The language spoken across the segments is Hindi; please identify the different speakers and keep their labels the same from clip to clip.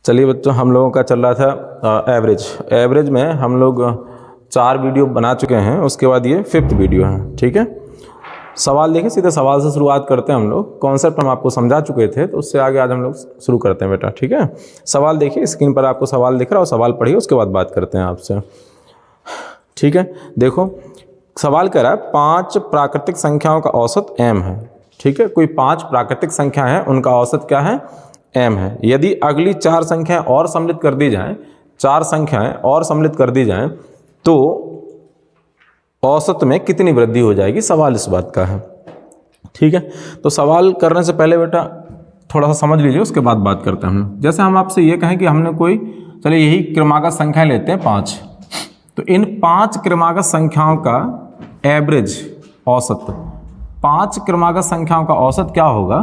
Speaker 1: चलिए बच्चों, हम लोगों का चल रहा था एवरेज में हम लोग 4 वीडियो बना चुके हैं, उसके बाद ये 5th वीडियो है। ठीक है, सवाल देखिए, सीधे सवाल से शुरुआत करते हैं। हम लोग कॉन्सेप्ट हम आपको समझा चुके थे, तो उससे आगे आज हम लोग शुरू करते हैं बेटा। ठीक है, सवाल देखिए, स्क्रीन पर आपको सवाल दिख रहा है, सवाल पढ़िए, उसके बाद बात करते हैं आपसे। ठीक है, देखो सवाल कह रहा है 5 प्राकृतिक संख्याओं का औसत m है। ठीक है, कोई 5 प्राकृतिक संख्या है, उनका औसत क्या है, m है। यदि अगली 4 संख्याएं और सम्मिलित कर दी जाएं, 4 संख्याएं और सम्मिलित कर दी जाएं, तो औसत में कितनी वृद्धि हो जाएगी, सवाल इस बात का है। ठीक है, तो सवाल करने से पहले बेटा थोड़ा सा समझ लीजिए, उसके बाद बात करते हैं हम। जैसे हम आपसे ये कहें कि हमने कोई, चलिए यही क्रमागत संख्याएं लेते हैं 5, तो इन 5 क्रमागत संख्याओं का एवरेज औसत, 5 क्रमागत संख्याओं का औसत क्या होगा,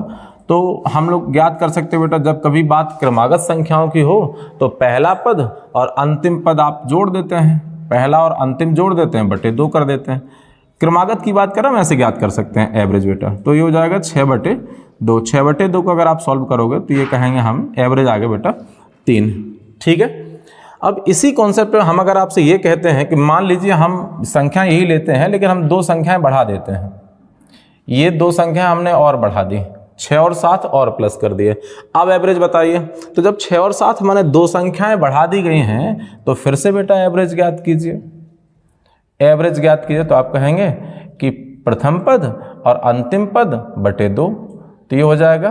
Speaker 1: तो हम लोग ज्ञात कर सकते हैं बेटा। जब कभी बात क्रमागत संख्याओं की हो तो पहला पद और अंतिम पद आप जोड़ देते हैं, पहला और अंतिम जोड़ देते हैं, बटे 2 कर देते हैं। क्रमागत की बात करें, हम ऐसे ज्ञात कर सकते हैं एवरेज बेटा, तो ये हो जाएगा 6/2। 6/2 को अगर आप सॉल्व करोगे तो ये कहेंगे हम एवरेज आ गया बेटा 3। ठीक है, अब इसी कॉन्सेप्ट पे हम अगर आपसे ये कहते हैं कि मान लीजिए हम संख्या यही लेते हैं, लेकिन हम 2 संख्याएं बढ़ा देते हैं, ये 2 संख्याएं हमने और बढ़ा दी, 6 और 7 और प्लस कर दिए। अब एवरेज बताइए, तो जब 6 और 7 मैंने 2 संख्याएं बढ़ा दी गई हैं, तो फिर से बेटा एवरेज ज्ञात कीजिए। एवरेज ज्ञात कीजिए तो आप कहेंगे कि प्रथम पद और अंतिम पद बटे 2, तो ये हो जाएगा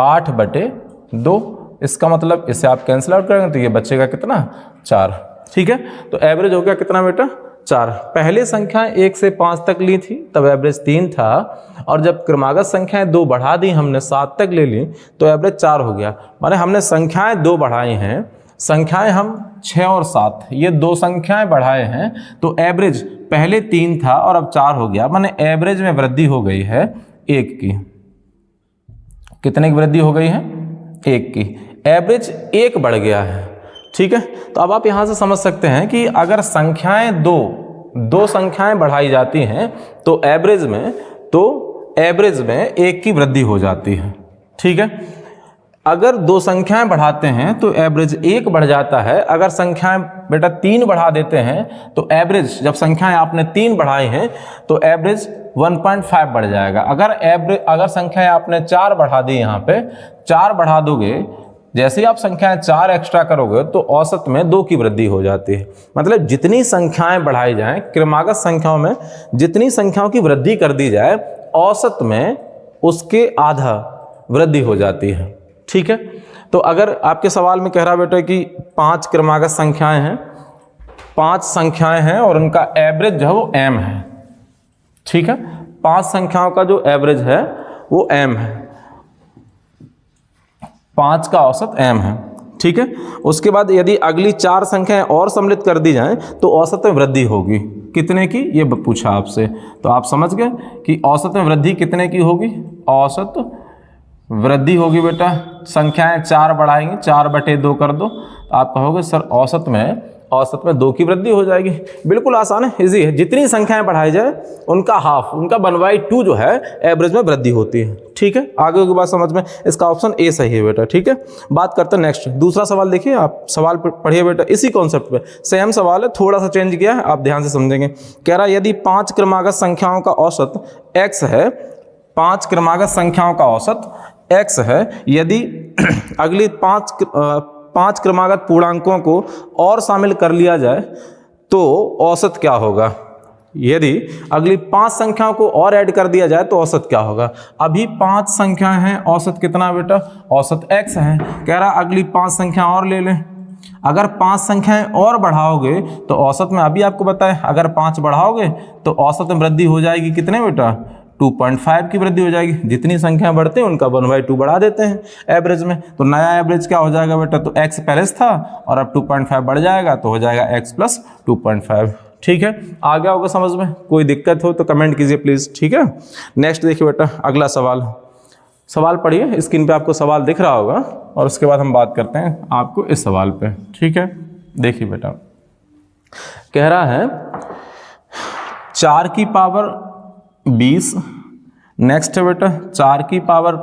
Speaker 1: 8/2। इसका मतलब इसे आप कैंसिल आउट करेंगे तो ये बचेगा कितना, 4। ठीक है, तो एवरेज हो गया कितना बेटा, 4। पहले संख्याएं 1 से 5 तक ली थी तब एवरेज 3 था, और जब क्रमागत संख्याएं 2 बढ़ा दी हमने, 7 तक ले ली, तो एवरेज 4 हो गया। माने हमने संख्याएं 2 बढ़ाई हैं, संख्याएं हम 6 और 7 ये 2 संख्याएं बढ़ाए हैं, तो एवरेज पहले 3 था और अब 4 हो गया। माने एवरेज में वृद्धि हो गई है 1 की। कितने की वृद्धि हो गई है, 1 की। एवरेज 1 बढ़ गया है। ठीक है, तो अब आप यहां से समझ सकते हैं कि अगर संख्याएं दो संख्याएं बढ़ाई जाती हैं तो एवरेज में 1 की वृद्धि हो जाती है। ठीक है, अगर 2 संख्याएं बढ़ाते हैं तो एवरेज 1 बढ़ जाता है। अगर संख्याएं बेटा 3 बढ़ा देते हैं तो एवरेज, जब संख्याएं आपने 3 बढ़ाई हैं तो एवरेज 1.5 बढ़ जाएगा। अगर संख्याएं आपने 4 बढ़ा दी, यहाँ पे 4 बढ़ा दोगे, जैसे ही आप संख्याएं 4 एक्स्ट्रा करोगे तो औसत में 2 की वृद्धि हो जाती है। मतलब जितनी संख्याएं बढ़ाई जाएं, क्रमागत संख्याओं में जितनी संख्याओं की वृद्धि कर दी जाए, औसत में उसके आधा वृद्धि हो जाती है। ठीक है, तो अगर आपके सवाल में कह रहा बेटा कि 5 क्रमागत संख्याएं हैं, 5 संख्याएं हैं और उनका एवरेज जो है वो m है। ठीक है, 5 संख्याओं का जो एवरेज है वो m है, 5 का औसत m है। ठीक है, उसके बाद यदि अगली 4 संख्याएं और सम्मिलित कर दी जाएं तो औसत में वृद्धि होगी। कितने की, ये पूछा आपसे, तो आप समझ गए कि औसत में वृद्धि कितने की होगी। औसत वृद्धि होगी बेटा, संख्याएं 4 बढ़ाएंगे, 4/2 कर दो, तो आप कहोगे सर औसत में 2 की वृद्धि हो जाएगी। बिल्कुल आसान है, इजी है। जितनी संख्याएं बढ़ाई जाए उनका हाफ, उनका 1/2 जो है एवरेज में वृद्धि होती है। ठीक है, आगे की बात समझ में, इसका ऑप्शन ए सही है बेटा। ठीक है, बात करते हैं नेक्स्ट, दूसरा सवाल देखिए। आप सवाल पढ़िए बेटा, इसी कॉन्सेप्ट पे सेम सवाल है, थोड़ा सा चेंज किया है, आप ध्यान से समझेंगे। कह रहा है यदि 5 क्रमागत संख्याओं का औसत x है, 5 क्रमागत संख्याओं का औसत x है, यदि अगली 5 क्रमागत पूर्णांकों को और शामिल कर लिया जाए तो औसत क्या होगा। यदि अगली 5 संख्याओं को और ऐड कर दिया जाए तो औसत क्या होगा। अभी 5 संख्याएं हैं, औसत कितना बेटा, औसत x है। कह रहा अगली 5 संख्या और ले लें, अगर 5 संख्याएं और बढ़ाओगे तो औसत में, अभी आपको बताएं, अगर 5 बढ़ाओगे तो औसत में वृद्धि हो जाएगी कितने बेटा, 2.5 की वृद्धि हो जाएगी। जितनी संख्याएं बढ़ते हैं उनका 1/2 बढ़ा देते हैं एवरेज में, तो नया एवरेज क्या हो जाएगा बेटा, तो x पहले था और अब 2.5 बढ़ जाएगा, तो हो जाएगा x + 2.5। ठीक है, आ गया होगा समझ में, कोई दिक्कत हो तो कमेंट कीजिए प्लीज़। ठीक है, नेक्स्ट देखिए बेटा, अगला सवाल पढ़िए, स्क्रीन पे आपको सवाल दिख रहा होगा, और उसके बाद हम बात करते हैं आपको इस सवाल पे। ठीक है, देखिए बेटा, कह रहा है 4 की पावर 20, नेक्स्ट है बेटा 4 की पावर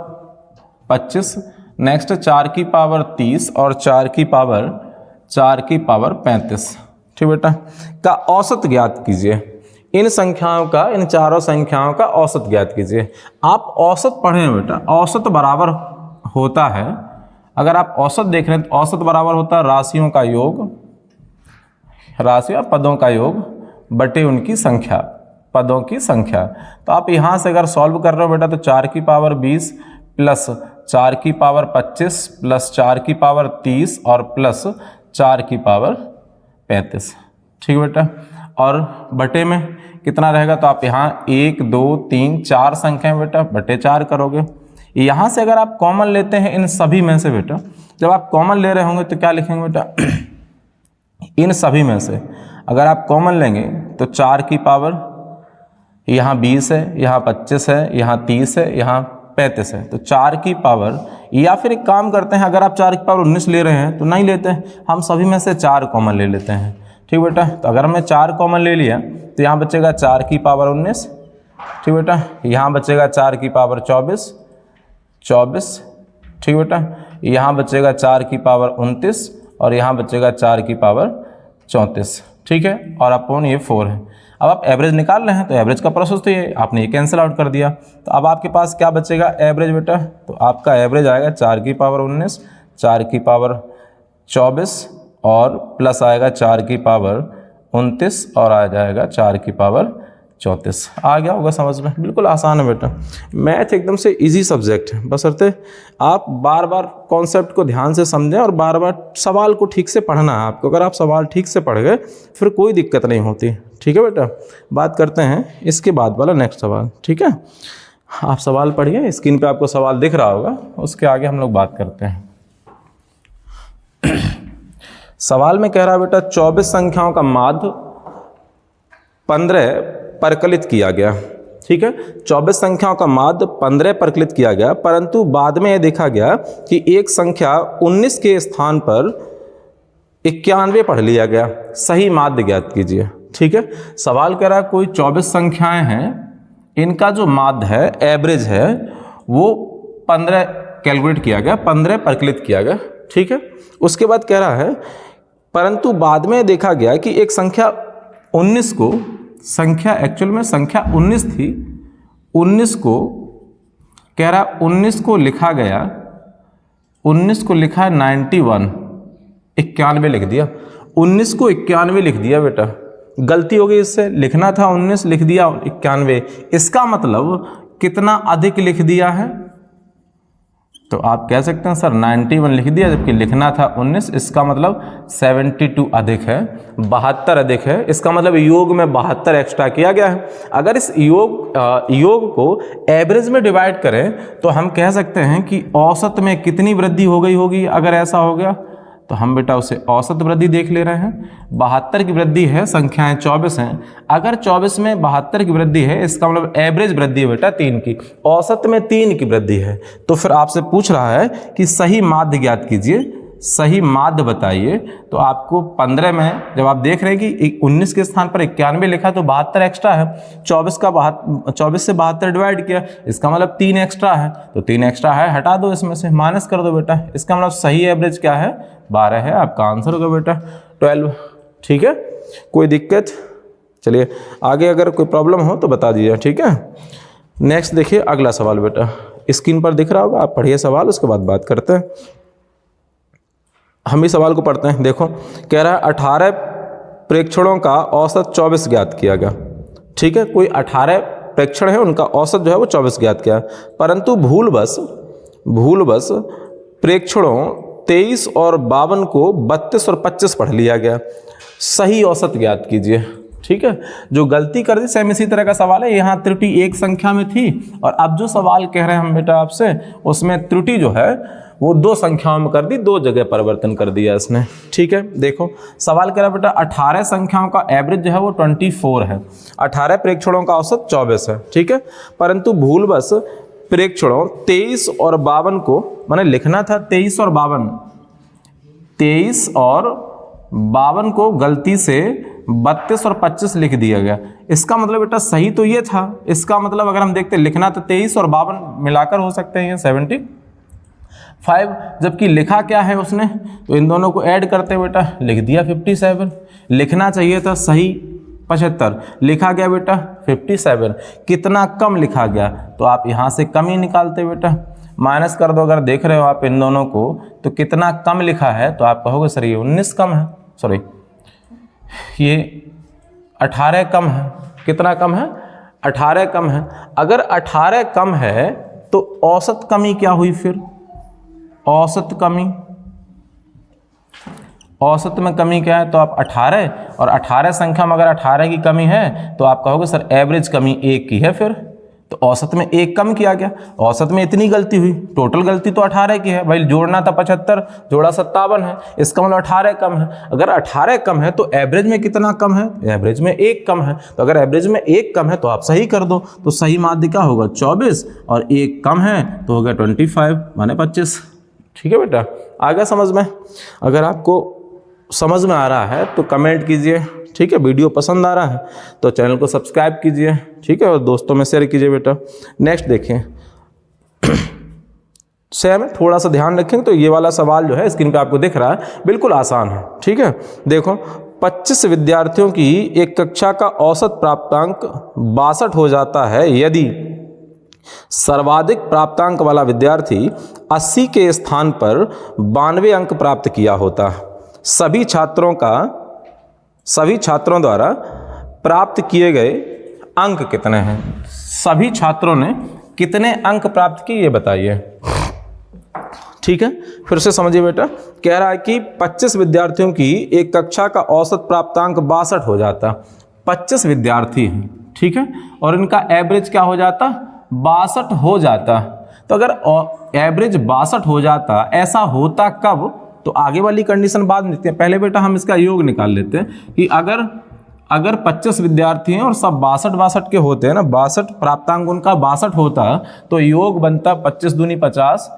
Speaker 1: 25, नेक्स्ट 4 की पावर 30 और 4 की पावर 35, ठीक बेटा, का औसत ज्ञात कीजिए। इन संख्याओं का, इन चारों संख्याओं का औसत ज्ञात कीजिए। आप औसत पढ़े हैं बेटा, औसत बराबर होता है, अगर आप औसत देख रहे हैं तो औसत बराबर होता है राशियों का योग, राशि या पदों का योग बटे उनकी संख्या, पदों की संख्या। तो आप यहाँ से अगर सॉल्व कर रहे हो बेटा तो 4 की पावर 20 प्लस 4 की पावर 25 प्लस 4 की पावर 30 और प्लस 4 की पावर 35, ठीक बेटा। और बटे में कितना रहेगा, तो आप यहाँ 1 2 3 4 संख्या बेटा बटे 4 करोगे। यहाँ से अगर आप कॉमन लेते हैं इन सभी में से बेटा, जब आप कॉमन ले रहे होंगे तो क्या लिखेंगे बेटा, इन सभी में से अगर आप कॉमन लेंगे तो 4 की पावर यहाँ 20 है, यहाँ 25 है, यहाँ 30 है, यहाँ 35 है, तो 4 की पावर, या फिर एक काम करते हैं, अगर आप 4 की पावर 19 ले रहे हैं तो नहीं लेते हैं, हम सभी में से 4 कॉमन ले लेते हैं, ठीक बेटा। तो अगर हमने 4 कॉमन ले लिया तो यहाँ बचेगा 4 की पावर 19, ठीक बेटा, यहाँ बचेगा 4 की पावर 24, ठीक बेटा, यहाँ बचेगा 4 की पावर 29 और यहाँ बचेगा 4 की पावर 34, ठीक है, और अपॉन ये 4 है। अब आप एवरेज निकाल रहे हैं तो एवरेज का प्रोसेस तो ये आपने ये कैंसिल आउट कर दिया, तो अब आपके पास क्या बचेगा एवरेज बेटा, तो आपका एवरेज आएगा 4 की पावर 19, 4 की पावर 24 और प्लस आएगा 4 की पावर 29 और आ जाएगा 4 की पावर 34। आ गया होगा समझ में, बिल्कुल आसान है बेटा, मैथ एकदम से इजी सब्जेक्ट है, बशर्ते आप बार बार कॉन्सेप्ट को ध्यान से समझें और बार बार सवाल को ठीक से पढ़ना है आपको। अगर आप सवाल ठीक से पढ़ गए फिर कोई दिक्कत नहीं होती, ठीक है बेटा। बात करते हैं इसके बाद वाला नेक्स्ट सवाल, ठीक है। आप सवाल पढ़िए, स्क्रीन पे आपको सवाल दिख रहा होगा, उसके आगे हम लोग बात करते हैं। सवाल में कह रहा है बेटा 24 संख्याओं का माध्य 15 परकलित किया गया, ठीक है। 24 संख्याओं का माध्य 15 परकलित किया गया, परंतु बाद में यह देखा गया कि एक संख्या 19 के स्थान पर 91 पढ़ लिया गया, सही माध्य ज्ञात कीजिए, ठीक है। सवाल कह रहा है कोई 24 संख्याएं हैं, इनका जो माध्य है, एवरेज है, वो 15 कैलकुलेट किया गया, 15 परकलित किया गया, ठीक है। उसके बाद कह रहा है परंतु बाद में देखा गया कि एक संख्या 19 को, संख्या एक्चुअल में संख्या 19 थी, 19 को कह रहा 19 को लिखा गया, 19 को लिखा है 91, 91 लिख दिया, 19 को 91 लिख दिया बेटा, गलती हो गई, इससे लिखना था 19 लिख दिया 91, इसका मतलब कितना अधिक लिख दिया है, तो आप कह सकते हैं सर 91 लिख दिया जबकि लिखना था 19, इसका मतलब 72 अधिक है, 72 अधिक है, इसका मतलब योग में 72 एक्स्ट्रा किया गया है। अगर इस योग को एवरेज में डिवाइड करें तो हम कह सकते हैं कि औसत में कितनी वृद्धि हो गई होगी। अगर ऐसा हो गया तो हम बेटा उसे औसत वृद्धि देख ले रहे हैं। 72 की वृद्धि है, संख्याएं 24 हैं, अगर 24 में 72 की वृद्धि है इसका मतलब एवरेज वृद्धि है बेटा 3 की, औसत में 3 की वृद्धि है। तो फिर आपसे पूछ रहा है कि सही माध्य ज्ञात कीजिए, सही माध्य बताइए। तो आपको 15 में जब आप देख रहे हैं कि 19 के स्थान पर 91 लिखा तो 72 एक्स्ट्रा है, 24 से 72 डिवाइड किया, इसका मतलब 3 एक्स्ट्रा है, तो 3 एक्स्ट्रा है, हटा दो, इसमें से माइनस कर दो बेटा, इसका मतलब सही एवरेज क्या है 12 है, आपका आंसर होगा बेटा 12, ठीक है। कोई दिक्कत, चलिए आगे अगर कोई प्रॉब्लम हो तो बता दीजिए, ठीक है। नेक्स्ट देखिए अगला सवाल बेटा, स्क्रीन पर दिख रहा होगा, आप पढ़िए सवाल, उसके बाद बात करते हैं। हम भी सवाल को पढ़ते हैं। देखो कह रहा है 18 प्रेक्षणों का औसत 24 ज्ञात किया गया, ठीक है। कोई 18 प्रेक्षण है, उनका औसत जो है वो 24 ज्ञात किया, परंतु भूलवश प्रेक्षणों 23 और 52 को 32 और 25 पढ़ लिया गया, सही औसत ज्ञात कीजिए, ठीक है। जो गलती कर दी सेम इसी तरह का सवाल है, यहाँ त्रुटि एक संख्या में थी और अब जो सवाल कह रहे हैं हम बेटा आपसे, उसमें त्रुटि जो है वो 2 संख्याओं में कर दी, 2 जगह परिवर्तन कर दिया इसने, ठीक है। देखो सवाल कह रहा बेटा 18 संख्याओं का एवरेज जो है वो 24 है, 18 प्रेक्षणों का औसत 24 है, ठीक है, परंतु भूलवश प्रेक्षणों 23 और 52 को, मैंने लिखना था 23 और 52 को गलती से 32 और 25 लिख दिया गया, इसका मतलब बेटा सही तो ये था, इसका मतलब अगर हम देखते लिखना तो 23 और 52 मिलाकर हो सकते हैं 70, 5, जबकि लिखा क्या है उसने, तो इन दोनों को ऐड करते बेटा लिख दिया 57। लिखना चाहिए था सही 75, लिखा गया बेटा 57। कितना कम लिखा गया, तो आप यहाँ से कम ही निकालते बेटा, माइनस कर दो। अगर देख रहे हो आप इन दोनों को, तो कितना कम लिखा है, तो आप कहोगे सर ये 19 कम है, सॉरी ये 18 कम है। कितना कम है, 18 कम है। अगर 18 कम है तो औसत कमी क्या हुई फिर, औसत कमी, औसत में कमी क्या है, तो आप 18 और 18 संख्या में अगर 18 की कमी है तो आप कहोगे सर एवरेज कमी 1 की है फिर, तो औसत में 1 कम किया गया, औसत में इतनी गलती हुई, टोटल गलती तो 18 की है भाई, जोड़ना था 75 जोड़ा 57 है, इसका मतलब 18 कम है। अगर 18 कम है तो एवरेज में कितना कम है, एवरेज में 1 कम है, तो अगर एवरेज में 1 कम है तो आप सही कर दो, तो सही माध्य क्या होगा 24 और 1 कम है तो होगा 25 माने 25। ठीक है बेटा, आ गया समझ में? अगर आपको समझ में आ रहा है तो कमेंट कीजिए, ठीक है। वीडियो पसंद आ रहा है तो चैनल को सब्सक्राइब कीजिए, ठीक है, और दोस्तों में शेयर कीजिए बेटा। नेक्स्ट देखें, सेम है, थोड़ा सा ध्यान रखें। तो ये वाला सवाल जो है स्क्रीन पे आपको दिख रहा है, बिल्कुल आसान है, ठीक है। देखो 25 विद्यार्थियों की एक कक्षा का औसत प्राप्तांक 62 हो जाता है यदि सर्वाधिक प्राप्तांक वाला विद्यार्थी 80 के स्थान पर 92 अंक प्राप्त किया होता। सभी छात्रों द्वारा प्राप्त किए गए अंक कितने हैं, सभी छात्रों ने कितने अंक प्राप्त किए ये बताइए, ठीक है। फिर से समझिए बेटा, कह रहा है कि 25 विद्यार्थियों की एक कक्षा का औसत प्राप्तांक 62 हो जाता। 25 विद्यार्थी हैं, ठीक है, और इनका एवरेज क्या हो जाता, 62 हो जाता। तो अगर एवरेज 62 हो जाता, ऐसा होता कब, तो आगे वाली कंडीशन बाद में देखते हैं। पहले बेटा हम इसका योग निकाल लेते हैं कि अगर 25 विद्यार्थी हैं और सब 62 के होते हैं ना, 62 प्राप्तांक उनका 62 होता, तो योग बनता 25 दूनी 50,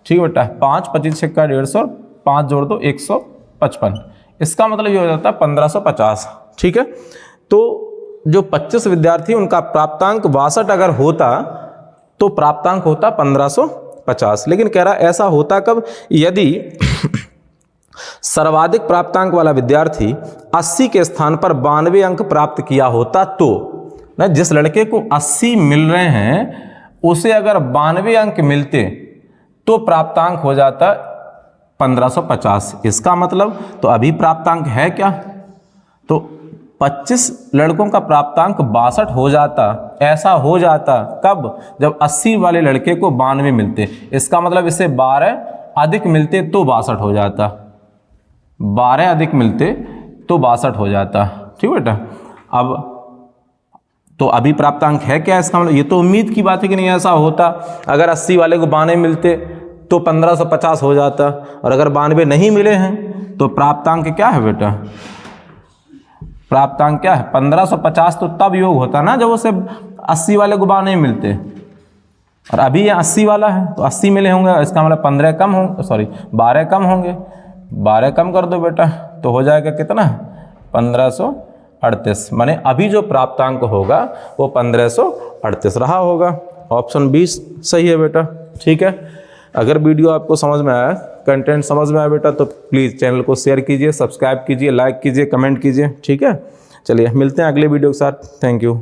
Speaker 1: ठीक है बेटा, 5 25 छक्का 150, 5 जोड़ दो 155। इसका मतलब ये हो जाता है 1550, ठीक है। तो जो 25 विद्यार्थी उनका प्राप्तांक 62 अगर होता तो प्राप्तांक होता 1550। लेकिन कह रहा ऐसा होता कब, यदि सर्वाधिक प्राप्तांक वाला विद्यार्थी 80 के स्थान पर 92 अंक प्राप्त किया होता। तो ना, जिस लड़के को 80 मिल रहे हैं उसे अगर 92 अंक मिलते तो प्राप्तांक हो जाता 1550। इसका मतलब तो अभी प्राप्तांक है क्या, तो 25 लड़कों का प्राप्तांक 62 हो जाता। ऐसा हो जाता कब, जब 80 वाले लड़के को 92 मिलते। इसका मतलब इसे 12 अधिक मिलते तो 62 हो जाता, 12 अधिक मिलते तो 62 हो जाता, ठीक बेटा। अब तो अभी प्राप्तांक है क्या, इसका मतलब ये तो उम्मीद की बात है कि नहीं ऐसा होता। अगर 80 वाले को 92 मिलते तो 1550 हो जाता, और अगर 92 नहीं मिले हैं तो प्राप्तांक क्या है बेटा, प्राप्तांक क्या है 1550। तो तब योग होता ना जब उसे 80 वाले को 92 मिलते, और अभी ये 80 वाला है तो 80 मिले होंगे, इसका मतलब 15 कम होंगे, सॉरी 12 कम होंगे। 12 कम कर दो बेटा तो हो जाएगा कितना, 1538। माने अभी जो प्राप्तांक होगा वो 1538 रहा होगा। ऑप्शन 20 सही है बेटा, ठीक है। अगर वीडियो आपको समझ में आया, कंटेंट समझ में आया बेटा, तो प्लीज़ चैनल को शेयर कीजिए, सब्सक्राइब कीजिए, लाइक कीजिए, कमेंट कीजिए, ठीक है। चलिए मिलते हैं अगले वीडियो के साथ। Thank you.